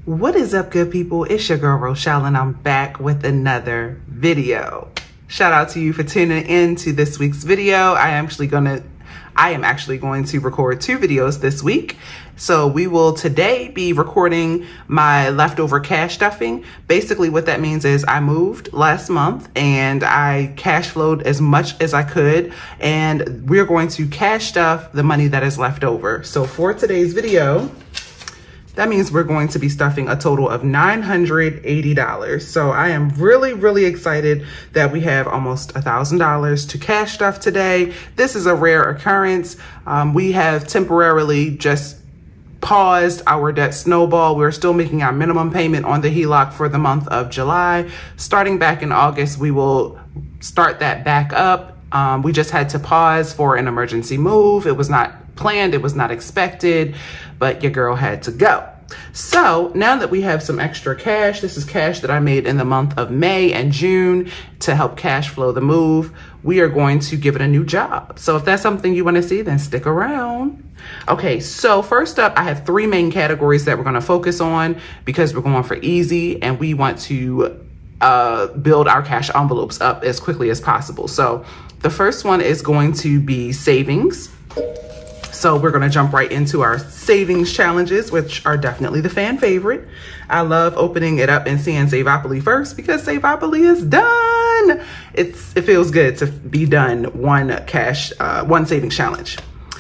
What is up, good people? It's your girl Rochelle, and I'm back with another video. Shout out to you for tuning in to this week's video. I am actually going to record 2 videos this week. So we will today be recording my leftover cash stuffing. Basically what that means is I moved last month and I cash flowed as much as I could, and we're going to cash stuff the money that is left over. So for today's video, that means we're going to be stuffing a total of $980. So I am really excited that we have almost $1,000 to cash stuff today. This is a rare occurrence. We have temporarily just paused our debt snowball. We're still making our minimum payment on the HELOC for the month of July. Starting back in August, we will start that back up. We just had to pause for an emergency move. It was not planned, it was not expected, but your girl had to go. So now that we have some extra cash, this is cash that I made in the month of May and June to help cash flow the move, we are going to give it a new job. So if that's something you want to see, then stick around. Okay, so first up, I have 3 main categories that we're going to focus on because we're going for easy and we want to build our cash envelopes up as quickly as possible. So the first one is going to be savings. So we're gonna jump right into our savings challenges, which are definitely the fan favorite. I love opening it up and seeing Saveopoly first because Saveopoly is done. It feels good to be done one savings challenge.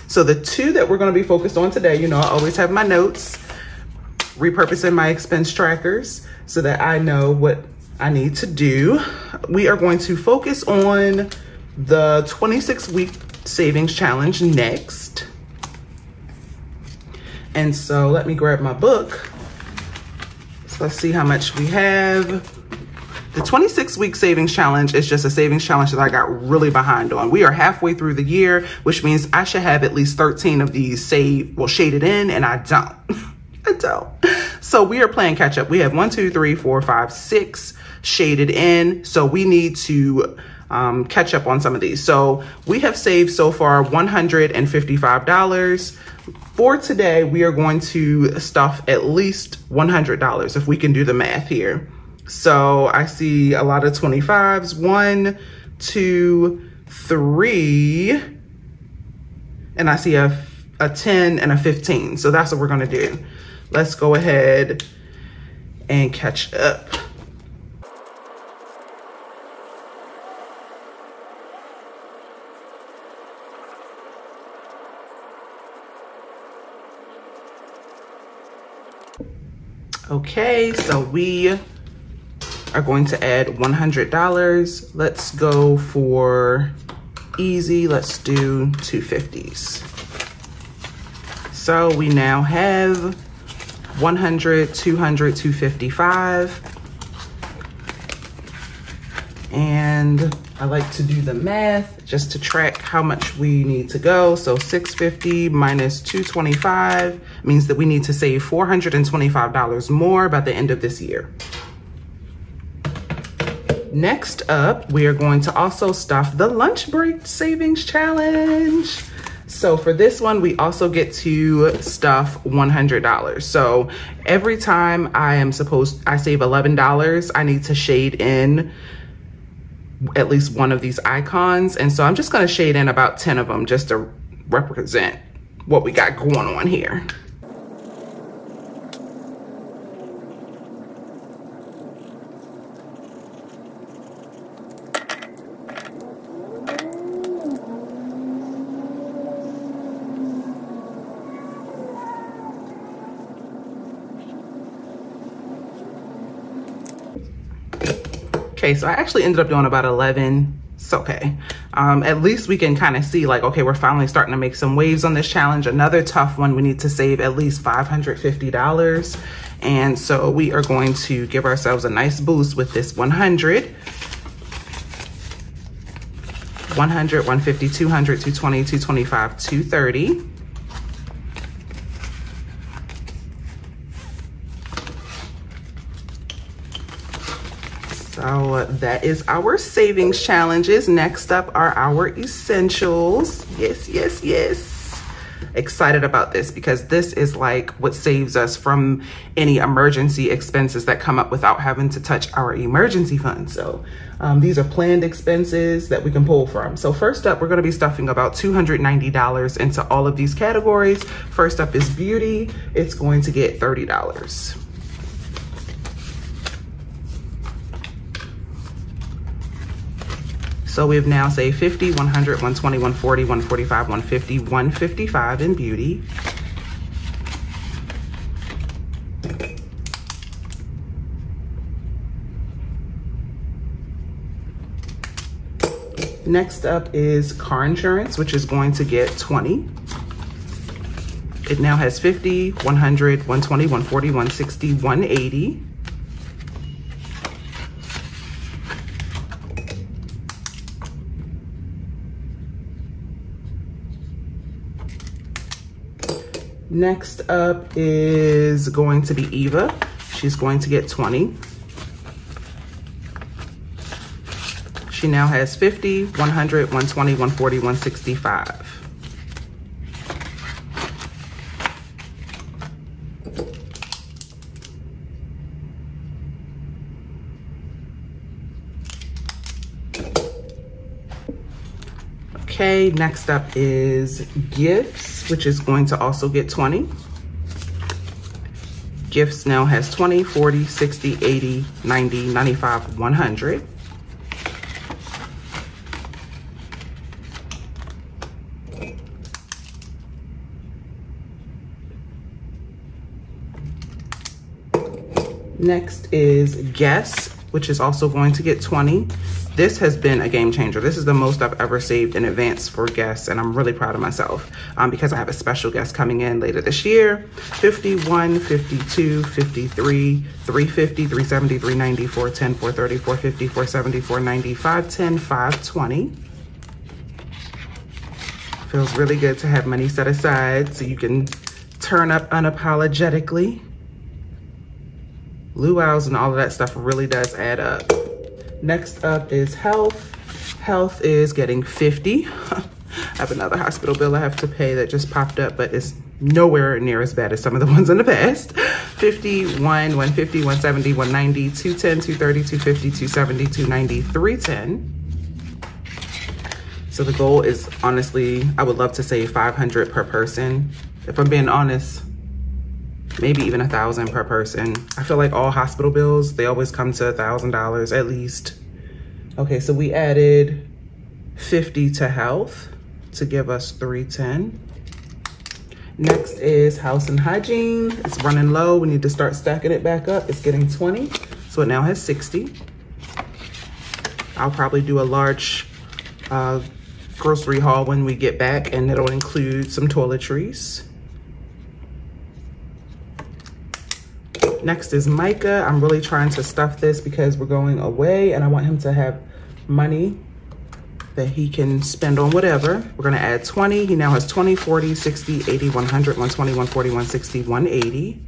So the 2 that we're gonna be focused on today, you know, I always have my notes, repurposing my expense trackers so that I know what I need to do. We are going to focus on the 26-week savings challenge next. And so let me grab my book. So let's see how much we have. The 26-week savings challenge is just a savings challenge that I got really behind on. We are halfway through the year, which means I should have at least 13 of these shaded in, and I don't. I don't. So we are playing catch up. We have 1, 2, 3, 4, 5, 6 shaded in. So we need to catch up on some of these. So we have saved so far $155. For today, we are going to stuff at least $100 if we can do the math here. So I see a lot of 25s, 1, 2, 3, and I see a 10 and a 15. So that's what we're gonna do. Let's go ahead and catch up. Okay, so we are going to add $100. Let's go for easy. Let's do 250s. So we now have 100, 200, 255. And I like to do the math just to track how much we need to go. So 650 minus 225 means that we need to save $425 more by the end of this year. Next up, we are going to also stuff the lunch break savings challenge. So for this one, we also get to stuff $100. So every time I save $11, I need to shade in at least one of these icons. And so I'm just gonna shade in about 10 of them just to represent what we got going on here. Okay, so I actually ended up doing about 11. It's okay. At least we can kind of see like, okay, we're finally starting to make some waves on this challenge. Another tough one, we need to save at least $550. And so we are going to give ourselves a nice boost with this 100. 100, 150, 200, 220, 225, 230. So that is our savings challenges. Next up are our essentials. Yes, yes, yes. excited about this because this is like what saves us from any emergency expenses that come up without having to touch our emergency fund. So these are planned expenses that we can pull from. So first up, we're gonna be stuffing about $290 into all of these categories. First up is beauty. It's going to get $30. So we've now saved 50, 100, 120, 140, 145, 150, 155 in beauty. Next up is car insurance, which is going to get 20. It now has 50, 100, 120, 140, 160, 180. Next up is going to be Eva. She's going to get 20. She now has 50, 100, 120, 140, 165. Okay, next up is gifts, which is going to also get 20. Gifts now has 20, 40, 60, 80, 90, 95, 100. Next is guests, which is also going to get 20. This has been a game changer. This is the most I've ever saved in advance for guests, and I'm really proud of myself because I have a special guest coming in later this year. 51, 52, 53, 350, 370, 390, 410, 430, 450, 470, 490, 510, 520. Feels really good to have money set aside so you can turn up unapologetically. Luau's and all of that stuff really does add up. Next up is health. Health is getting 50. I have another hospital bill I have to pay that just popped up, but it's nowhere near as bad as some of the ones in the past. 51, 150, 170, 190, 210, 230, 250, 270, 290, 310. So the goal is, honestly, I would love to save 500 per person. If I'm being honest, maybe even 1,000 per person. I feel like all hospital bills, they always come to $1,000 at least. Okay, so we added 50 to health to give us 310. Next is house and hygiene. It's running low. We need to start stacking it back up. It's getting 20, so it now has 60. I'll probably do a large grocery haul when we get back, and it'll include some toiletries. Next is Micah. I'm really trying to stuff this because we're going away and I want him to have money that he can spend on whatever. We're gonna add 20. He now has 20, 40, 60, 80, 100, 120, 140, 160, 180.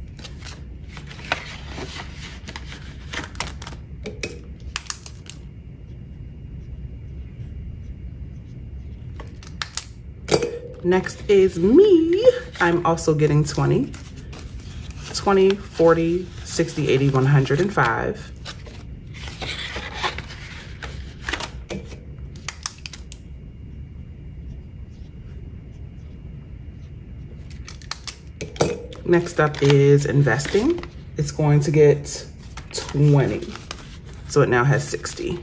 Next is me. I'm also getting 20. 20, 40, 60, 80, 105. Next up is investing. It's going to get 20. So it now has 60.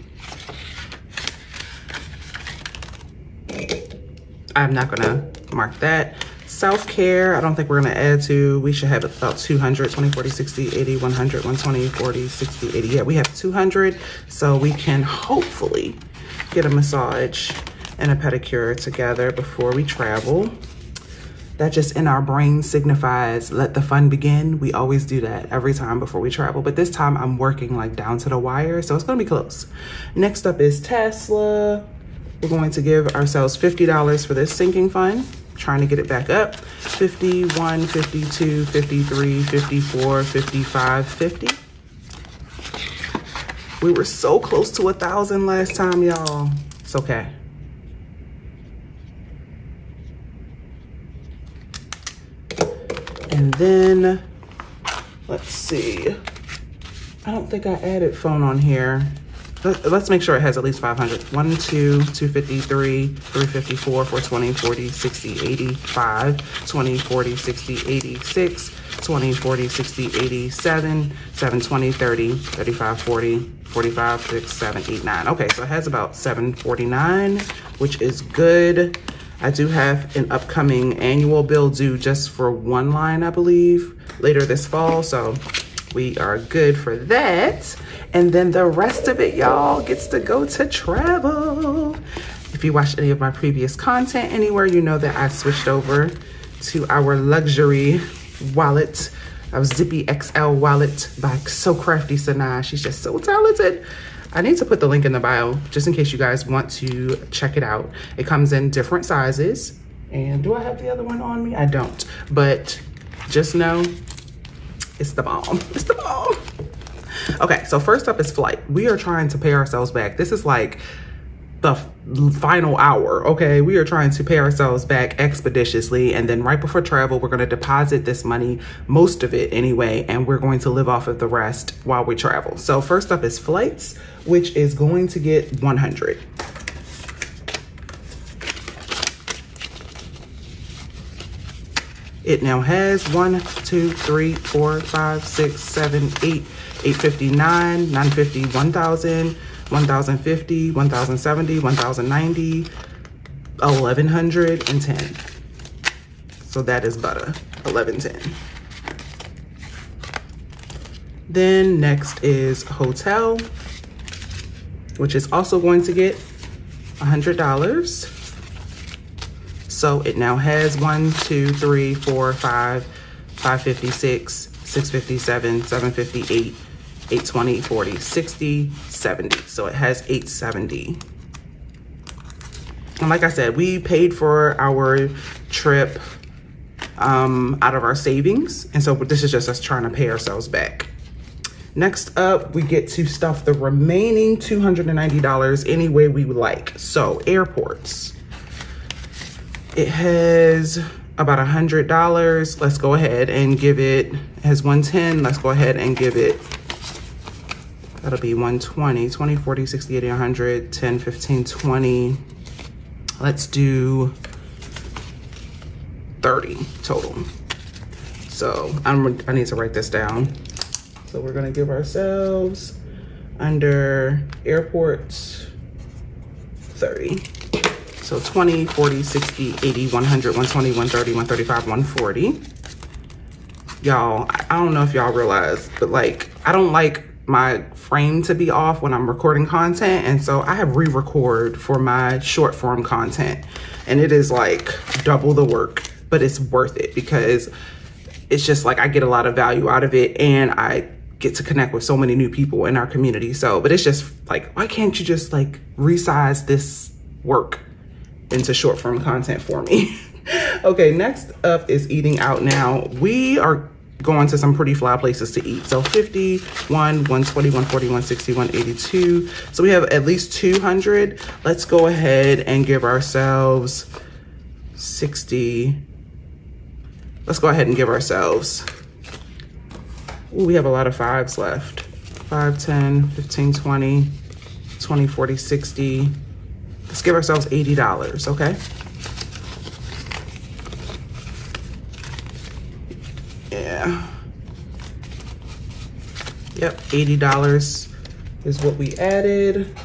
I'm not gonna mark that. Self-care, I don't think we're gonna add to. We should have about 200, 20, 40, 60, 80, 100, 120, 40, 60, 80. Yeah, we have 200. So we can hopefully get a massage and a pedicure together before we travel. That just in our brain signifies let the fun begin. We always do that every time before we travel. But this time I'm working like down to the wire, so it's gonna be close. Next up is Tesla. We're going to give ourselves $50 for this sinking fund. Trying to get it back up. 51, 52, 53, 54, 55, 50. We were so close to 1,000 last time, y'all. It's okay. And then, let's see. I don't think I added phone on here. Let's make sure it has at least 500. 1, 2, 253, 354, 420, 40, 60, 85, 20, 40, 60, 86, 20, 40, 60, 87, 720, 30, 35, 40, 45, 6, 7, 8, 9. Okay, so it has about 749, which is good. I do have an upcoming annual bill due just for one line, I believe, later this fall. So we are good for that. And then the rest of it, y'all, gets to go to travel. If you watched any of my previous content anywhere, you know that I switched over to our luxury wallet, our Zippy XL wallet by So Crafty Sanaa. She's just so talented. I need to put the link in the bio just in case you guys want to check it out. It comes in different sizes. And do I have the other one on me? I don't, but just know it's the bomb. It's the bomb. Okay, so first up is flight. We are trying to pay ourselves back. This is like the final hour, okay? We are trying to pay ourselves back expeditiously, and then right before travel, we're gonna deposit this money, most of it anyway, and we're going to live off of the rest while we travel. So first up is flights, which is going to get 100. It now has 1, 2, 3, 4, 5, 6, 7, 8, 859, 950, 1,000, 1,050, 1,070, 1,090, 1,110. So that is butter, 1110. Then next is hotel, which is also going to get $100. So it now has 1, 2, 3, 4, 5, 556, 657, 758, 820, 40, 60, 70. So it has 870. And like I said, we paid for our trip out of our savings. And so this is just us trying to pay ourselves back. Next up, we get to stuff the remaining $290 any way we would like. So airports. It has about $100. Let's go ahead and give it, it has 110. Let's go ahead and give it, that'll be 120, 20, 40, 60, 80, 100, 10, 15, 20. Let's do 30 total. So I need to write this down. So we're gonna give ourselves under airports 30. So 20, 40, 60, 80, 100, 120, 130, 135, 140. Y'all, I don't know if y'all realize, but like, I don't like my frame to be off when I'm recording content. And so I have re-record for my short form content. And it is like double the work, but it's worth it because it's just like I get a lot of value out of it and I get to connect with so many new people in our community. So, but it's just like, why can't you just like resize this work into short form content for me? Okay, next up is eating out now. We are going to some pretty fly places to eat. So 50, 120, 140, 160, 182. So we have at least 200. Let's go ahead and give ourselves 60. Let's go ahead and give ourselves, ooh, we have a lot of fives left. 5, 10, 15, 20, 20, 40, 60. Let's give ourselves $80, okay? Yeah. Yep, $80 is what we added.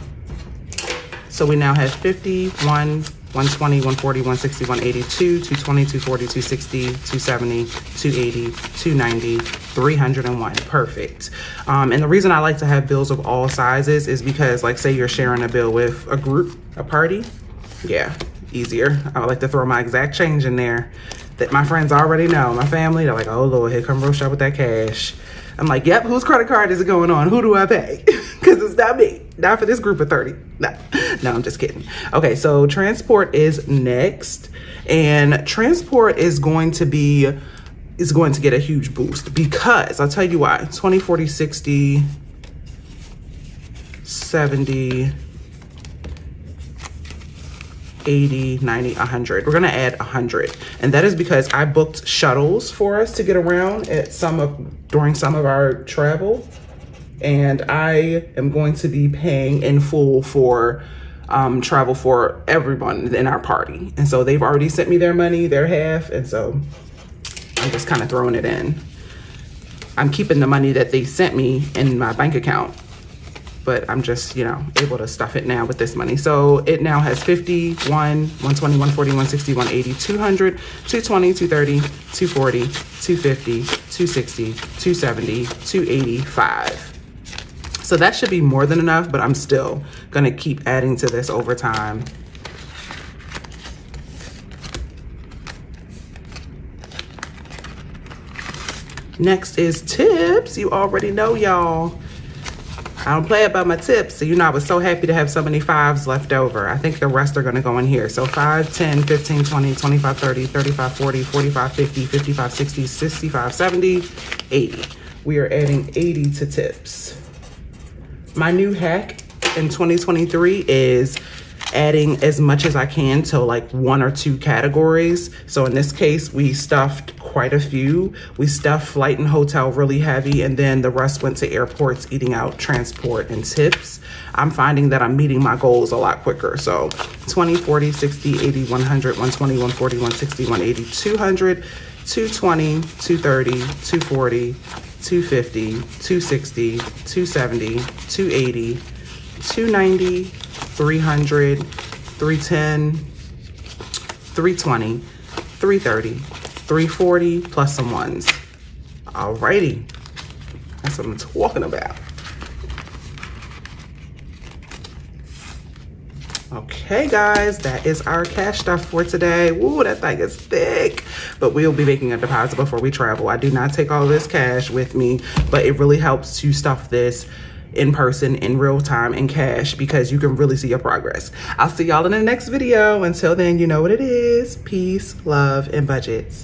So we now have 50, 120, 140, 160, 182, 220, 240, 260, 270, 280, 290, 301. Perfect. And the reason I like to have bills of all sizes is because, like, say you're sharing a bill with a group, a party. Yeah, easier. I like to throw my exact change in there that my friends already know. My family, they're like, oh Lord, here come Rochelle with that cash. I'm like, yep, whose credit card is it going on? Who do I pay? Because it's not me. Not for this group of 30. No, I'm just kidding. Okay, so transport is next. And transport is going to get a huge boost because I'll tell you why. 20, 40, 60, 70, 80, 90, 100. We're gonna add 100. And that is because I booked shuttles for us to get around at during some of our travel. And I am going to be paying in full for travel for everyone in our party. And so they've already sent me their money, their half. And so I'm just kind of throwing it in. I'm keeping the money that they sent me in my bank account, but I'm just, you know, able to stuff it now with this money. So it now has 50, 120, 140, 160, 180, 200, 220, 230, 240, 250, 260, 270, 285. So that should be more than enough, but I'm still gonna keep adding to this over time. Next is tips. You already know, y'all. I don't play about my tips. So, you know, I was so happy to have so many 5s left over. I think the rest are gonna go in here. So 5, 10, 15, 20, 25, 30, 35, 40, 45, 50, 55, 60, 65, 70, 80. We are adding 80 to tips. My new hack in 2023 is adding as much as I can to like 1 or 2 categories. So in this case, we stuffed quite a few. We stuffed flight and hotel really heavy, and then the rest went to airports, eating out, transport, and tips. I'm finding that I'm meeting my goals a lot quicker. So 20, 40, 60, 80, 100, 120, 140, 160, 180, 200, 220, 230, 240, 250, 260, 270, 280, 290, 300, 310, 320, 330, 340, plus some 1s. Alrighty, that's what I'm talking about. Okay, guys, that is our cash stuff for today. Woo, that thing is thick. But we'll be making a deposit before we travel. I do not take all this cash with me, but it really helps to stuff this in person, in real time, in cash, because you can really see your progress. I'll see y'all in the next video. Until then, you know what it is. Peace, love, and budgets.